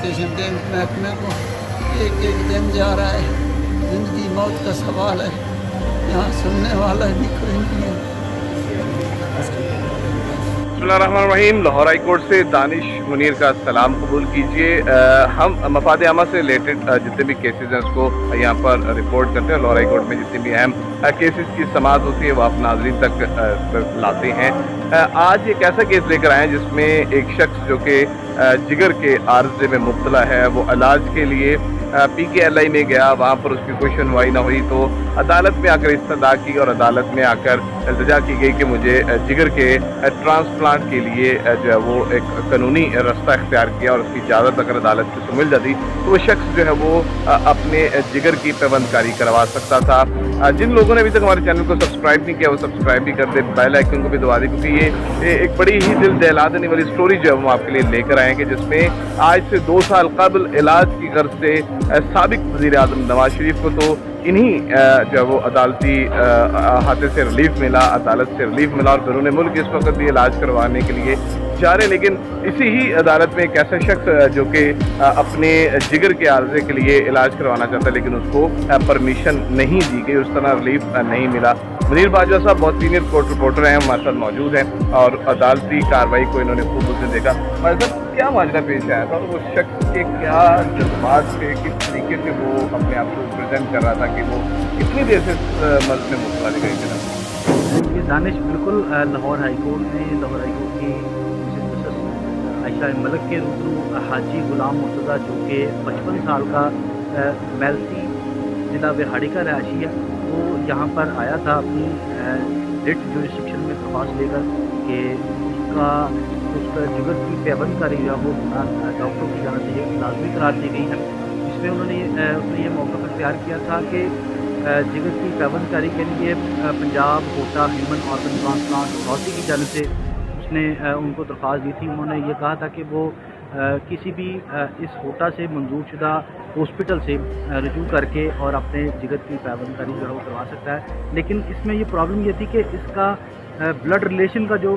Education کے محکمے کو ایک ایک دن جا رہا ہے، زندگی موت کا سوال ہے، یہاں سننے والا بھی کوئی نہیں ہے۔ بسم اللہ الرحمن الرحیم۔ لاہور ہائی کورٹ سے دانش منیر کا سلام قبول کیجیے۔ ہم مفاد عامہ سے ریلیٹڈ جتنے بھی کیسز ہیں اس کو یہاں پر رپورٹ کرتے ہیں۔ لاہور ہائی کورٹ میں جتنی بھی اہم کیسز کی سماعت ہوتی ہے وہ آپ ناظرین تک لاتے ہیں۔ آج ایک ایسا کیس لے کر آئے ہیں جس میں ایک شخص جو کہ جگر کے عارضے میں مبتلا ہے، وہ علاج کے لیے پی کے ایل آئی میں گیا، وہاں پر اس کی کوئی سنوائی نہ ہوئی تو عدالت میں آ کر استدعا کی اور عدالت میں آ کر التجا کی گئی کہ مجھے جگر کے ٹرانسپلانٹ کے لیے جو ہے وہ ایک قانونی رستہ اختیار کیا، اور اس کی اجازت اگر عدالت سے مل جاتی تو وہ شخص جو ہے وہ اپنے جگر کی پیوند کاری کروا سکتا تھا۔ جن لوگوں نے ابھی تک ہمارے چینل کو سبسکرائب نہیں کیا وہ سبسکرائب بھی کر دیں، بیل آئیکن کو بھی دبا دیں، کیونکہ یہ ایک بڑی ہی دل دہلا دینے والی سٹوری جو ہے وہ آپ کے لیے لے کر آئے ہیں کہ جس میں آج سے 2 سال قبل علاج کی غرض سے سابق وزیر اعظم نواز شریف کو تو انہی جو ہے وہ عدالتی ہاتھے سے ریلیف ملا، عدالت سے ریلیف ملا، اور بیرون ملک اس وقت بھی علاج کروانے کے لیے جا رہے، لیکن اسی ہی عدالت میں ایک ایسا شخص جو کہ اپنے جگر کے عارضے کے لیے علاج کروانا چاہتا ہے لیکن اس کو پرمیشن نہیں دی گئی، اس طرح ریلیف نہیں ملا۔ منیر باجوہ صاحب بہت سینئر کورٹ رپورٹر ہیں، ہمارے ساتھ موجود ہیں اور عدالتی کارروائی کو انہوں نے خوب سے دیکھا۔ ہمارے ساتھ کیا معاملہ پیش آیا تھا اور وہ شخص کے کیا جذبات تھے، کس طریقے سے وہ اپنے آپ کو پریزنٹ کر رہا تھا کہ وہ کتنی دیر سے مرض میں مبتلا دکھائی دے رہا تھا؟ یہ دانش بالکل لاہور ہائی کورٹ کی عائشہ ملک کے روبرو حاجی غلام مرتضیٰ جو کہ 55 سال کا میلسی ضلع وہاڑی کا رہائشی ہے، وہ یہاں پر آیا تھا اپنی ریٹ جورسڈکشن میں درخواست لے کر کہ اس کا جگر کی پیوند کاری جو ہے وہ ڈاکٹروں کی جانب سے لازمی قرار دی گئی ہے۔ اس میں انہوں نے یہ موقف اختیار کیا تھا کہ جگر کی پیوند کاری کے لیے پنجاب کوٹا ہیومن آرگن ٹرانسپلانٹ اتھارٹی کی جانب سے اس نے ان کو درخواست دی تھی۔ انہوں نے یہ کہا تھا کہ وہ کسی بھی اس کوٹا سے منظور شدہ ہاسپٹل سے رجوع کر کے اور اپنے جگر کی پیوند کاری جو ہے وہ کروا سکتا ہے، لیکن اس میں یہ پرابلم یہ تھی کہ اس کا بلڈ ریلیشن کا جو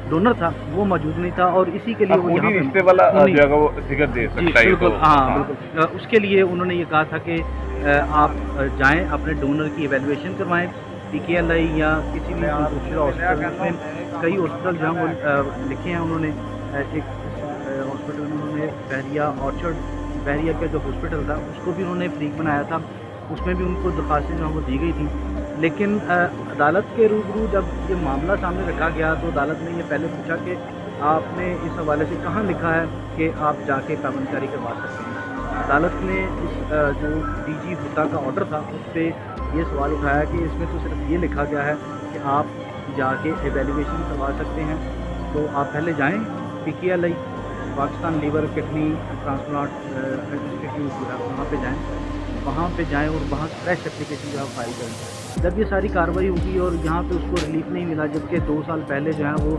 ڈونر تھا وہ موجود نہیں تھا، اور اسی کے لیے وہ یہاں رشتے والا جو ہے وہ جگر دے سکتا ہے۔ بالکل، ہاں بالکل، اس کے لیے انہوں نے یہ کہا تھا کہ آپ جائیں اپنے ڈونر کی ایویلویشن کروائیں پی کے ایل آئی یا کسی بھی دوسرے ہاسپٹل میں۔ کئی ہاسپٹل جو ہیں وہ لکھے ہیں انہوں نے، ایک ہاسپٹل میں انہوں نے بحریہ آرچرڈ، بحریہ کا جو ہاسپٹل تھا اس کو بھی انہوں نے فریق بنایا تھا، اس میں بھی ان کو درخواستیں جو ہیں وہ دی گئی تھیں، لیکن عدالت کے روبرو جب یہ معاملہ سامنے رکھا گیا تو عدالت نے یہ پہلے پوچھا کہ آپ نے اس حوالے سے کہاں لکھا ہے کہ آپ جا کے پیوند کاری کروا سکتے ہیں۔ عدالت نے اس جو ڈی جی بھٹا کا آرڈر تھا اس پہ یہ سوال اٹھایا کہ اس میں تو صرف یہ لکھا گیا ہے کہ آپ جا کے ایویلیویشن کروا سکتے ہیں، تو آپ پہلے جائیں P K L I Pakistan liver kidney transplant institute جو ہے وہاں پہ جائیں اور وہاں فریش اپلیکیشن جو ہے فائل کریں۔ جب یہ ساری کارروائی ہوگی اور یہاں پہ اس کو ریلیف نہیں ملا، جبکہ 2 سال پہلے جو ہے وہ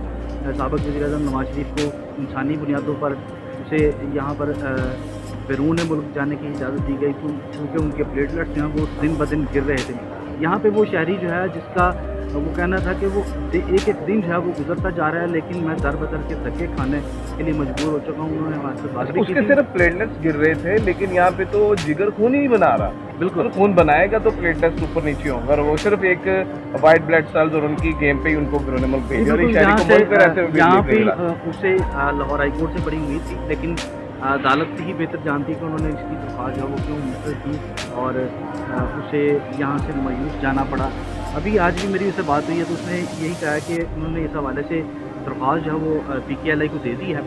سابق وزیر اعظم نواز شریف کو انسانی بنیادوں پر اسے یہاں پر بیرون ملک جانے کی اجازت دی گئی کیونکہ ان کے پلیٹلیٹس جو ہیں وہ دن بدن گر رہے تھے۔ یہاں پہ وہ شہری جو ہے جس کا وہ کہنا تھا کہ وہ ایک دن جو ہے وہ گزرتا جا رہا ہے لیکن میں در بدر کے دھکے کھانے کے لیے مجبور ہو چکا ہوں۔ انہوں نے ہمارے سے بات بھی کی، صرف پلیٹلیٹس گر رہے تھے لیکن یہاں پہ تو جگر خون ہی بنا رہا۔ بالکل، خون بنائے گا تو پلیٹلیٹس اوپر نیچے ہوں گا، اور وہ صرف ایک وائٹ بلڈ سیلز اور ان کی گیم پہ ہی ان کو بیرون ملک بھیجا، اور یہاں پہ اسے لاہور ہائی کورٹ سے بڑی امید تھی، لیکن عدالت ہی بہتر جانتی کہ انہوں نے اس کی درخواست جو ہے وہ کیوں مسترد کی اور اسے یہاں سے مایوس جانا پڑا۔ ابھی آج بھی میری اس سے بات ہوئی ہے تو اس نے یہی کہا کہ انہوں نے اس حوالے سے درخواست جو ہے وہ پی کے ایل آئی کو دے دی ہے،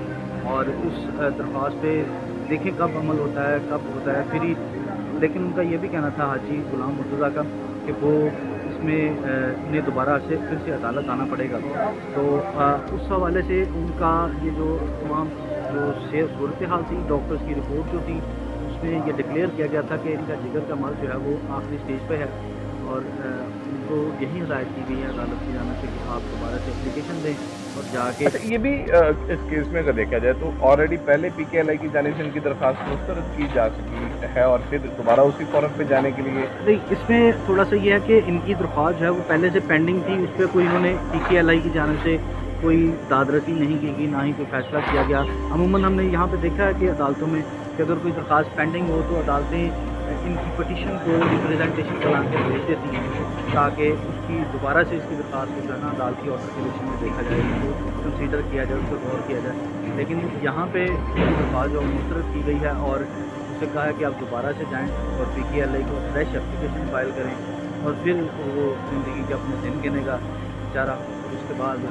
اور اس درخواست پہ دیکھیں کب عمل ہوتا ہے کب ہوتا ہے پھر ہی، لیکن ان کا یہ بھی کہنا تھا حاجی غلام مرتضیٰ کا کہ وہ اس میں انہیں دوبارہ سے پھر سے عدالت آنا پڑے گا، تو اس حوالے سے ان کا یہ جو تمام جو صورتحال تھی، ڈاکٹرز کی رپورٹ جو تھی اس میں یہ ڈکلیئر کیا گیا تھا کہ ان کا جگر کا مرض جو ہے وہ آخری سٹیج پہ ہے، اور ان کو یہی ہدایت کی گئی ہے عدالت کی جانب سے کہ آپ دوبارہ سے اپلیکیشن دیں اور جا کے۔ یہ بھی اس کیس میں اگر دیکھا جائے تو آلریڈی پہلے پی کے ایل آئی کی جانب سے ان کی درخواست مسترد کی جا سکی ہے، اور پھر دوبارہ اسی فورم پہ جانے کے لیے نہیں، اس میں تھوڑا سا یہ ہے کہ ان کی درخواست جو ہے وہ پہلے سے پینڈنگ تھی، اس پہ کوئی انہوں نے پی کے ایل آئی کی جانب سے کوئی داد رسی نہیں کی گئی، نہ ہی کوئی فیصلہ کیا گیا۔ عموماً ہم نے یہاں پہ دیکھا ہے کہ عدالتوں میں کہ اگر کوئی درخواست پینڈنگ ہو تو عدالتیں ان کی پٹیشن کو ریپریزنٹیشن بنا کے بھیج دیتی ہیں تاکہ اس کی دوبارہ سے اس کی درخواست کو جو ہے نا عدالتی آرڈر کے ریلیشن میں دیکھا جائے، اس کو کنسیڈر کیا جائے، اس پر غور کیا جائے۔ لیکن یہاں پہ درخواست جو مسترد کی گئی ہے اور اس سے کہا ہے کہ آپ دوبارہ سے جائیں اور پی کے ایل آئی کو فریش اپلیکیشن فائل کریں اور پھر وہ زندگی کے اپنے دن گنے گا بیچارہ، اور اس کے بعد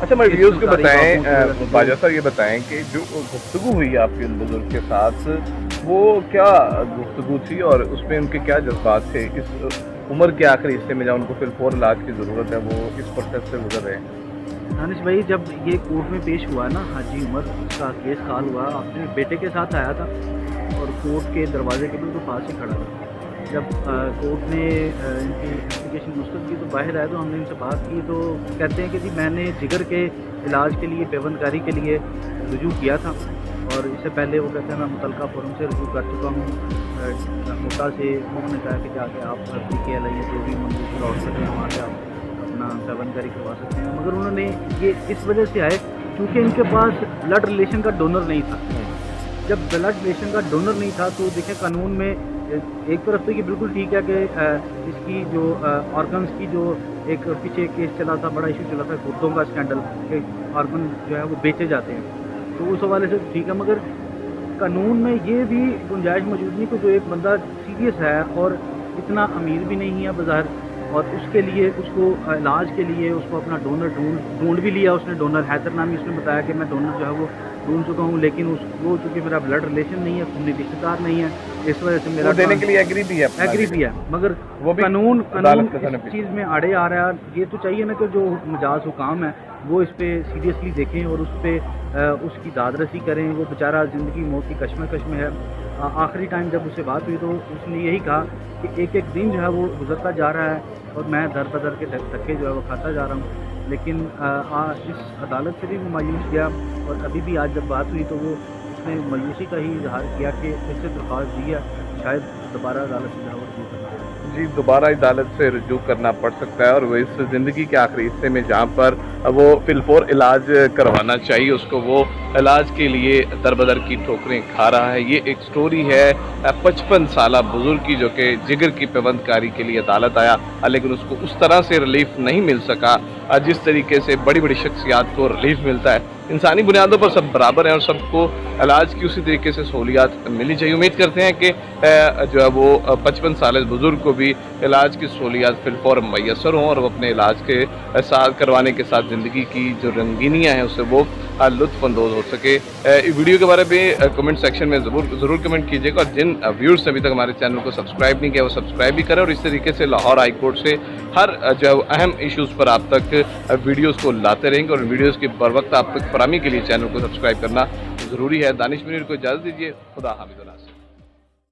اچھا میں ویوز کو بتائیں باجا صاحب، یہ بتائیں کہ جو گفتگو ہوئی آپ کے ان بزرگ کے ساتھ وہ کیا گفتگو تھی اور اس میں ان کے کیا جذبات تھے؟ اس عمر کے آخری حصے میں جہاں ان کو پھر فور علاج کی ضرورت ہے، وہ اس پروسیس سے گزر رہے ہیں؟ دانش بھائی، جب یہ کورٹ میں پیش ہوا ہے نا، حاجی عمر کا کیس حال ہوا، اپنے بیٹے کے ساتھ آیا تھا اور کورٹ کے دروازے کے بالکل پاس ہی کھڑا تھا۔ جب کورٹ نے ان کی اپلیکیشن مسترد کی تو باہر آئے تو ہم نے ان سے بات کی تو کہتے ہیں کہ جی میں نے جگر کے علاج کے لیے پیوند کاری کے لیے رجوع کیا تھا، اور اس سے پہلے وہ کہتے ہیں میں متعلقہ فورم سے رجوع کر چکا ہوں، موٹا سے انہوں نے کہا کہ جا کے آپ پی کے ایل آئی جو بھی منظور ہاسپٹل ہے وہاں سے آپ اپنا پیوند کاری کروا سکتے ہیں، مگر انہوں نے یہ اس وجہ سے آئے کیونکہ ان کے پاس بلڈ ریلیشن کا ڈونر نہیں تھا۔ جب بلڈ ریلیشن کا ڈونر نہیں تھا تو دیکھیں قانون میں ایک طرف تو یہ بالکل ٹھیک ہے کہ اس کی جو آرگنز کی جو ایک پیچھے کیس چلا تھا، بڑا ایشو چلا تھا گردوں کا اسکینڈل کہ آرگن جو ہے وہ بیچے جاتے ہیں، تو اس حوالے سے ٹھیک ہے، مگر قانون میں یہ بھی گنجائش موجود نہیں کہ جو ایک بندہ سیریس ہے اور اتنا امیر بھی نہیں ہے بظاہر، اور اس کے لیے اس کو علاج کے لیے اس کو اپنا ڈونر ڈھونڈ بھی لیا اس نے، ڈونر حیدر نامی اس نے بتایا کہ میں ڈونر جو ہے وہ ڈھونڈ چکا ہوں، لیکن وہ چونکہ میرا بلڈ ریلیشن نہیں ہے، خونی رشتہ دار نہیں ہے، اس وجہ سے میرا دینے کے لیے ایگری بھی ہے، مگر وہ بھی قانون اس اس چیز میں آڑے آ رہا ہے۔ یہ تو چاہیے نا کہ جو مجاز حکام ہے وہ اس پہ سیریسلی دیکھیں اور اس پہ اس کی داد رسی کریں۔ وہ بیچارہ زندگی موت کی کشمکش میں ہے۔ آخری ٹائم جب اس سے بات ہوئی تو اس نے یہی کہا کہ ایک ایک دن جو ہے وہ گزرتا جا رہا ہے اور میں در بدر کے دھکے جو ہے وہ کھاتا جا رہا ہوں، لیکن اس عدالت سے بھی وہ مایوس گیا، اور ابھی بھی آج جب بات ہوئی تو وہ اس نے مایوسی کا ہی اظہار کیا کہ اس سے درخواست دی ہے شاید دوبارہ عدالت سے رجوع کرنا ہے۔ جی دوبارہ عدالت سے رجوع کرنا پڑ سکتا ہے، اور وہ اس زندگی کے آخری حصے میں جہاں پر وہ فی الفور علاج کروانا چاہیے اس کو، وہ علاج کے لیے در بدر کی ٹھوکریں کھا رہا ہے۔ یہ ایک سٹوری ہے 55 سالہ بزرگ کی جو کہ جگر کی پیوند کاری کے لیے عدالت آیا، لیکن اس کو اس طرح سے ریلیف نہیں مل سکا جس طریقے سے بڑی بڑی شخصیات کو ریلیف ملتا ہے۔ انسانی بنیادوں پر سب برابر ہیں اور سب کو علاج کی اسی طریقے سے سہولیات ملنی چاہیے۔ امید کرتے ہیں کہ جو ہے وہ 55 سالہ بزرگ کو بھی علاج کی سہولیات فی الفور میسر ہوں اور وہ اپنے علاج کے ساتھ کروانے کے ساتھ زندگی کی جو رنگینیاں ہیں اس سے وہ لطف اندوز ہو سکے۔ ویڈیو کے بارے میں کمنٹ سیکشن میں ضرور کمنٹ کیجیے گا، اور جن ویورز نے ابھی تک ہمارے چینل کو سبسکرائب نہیں کیا وہ سبسکرائب بھی کریں، اور اس طریقے سے لاہور ہائی کورٹ سے ہر جو ہے اہم ایشوز پر آپ تک ویڈیوز کو لاتے رہیں گے، اور ویڈیوز کی بر وقت آپ تک فراہمی کے لیے چینل کو سبسکرائب کرنا ضروری ہے۔ دانش منیر کو اجازت دیجیے، خدا حافظ۔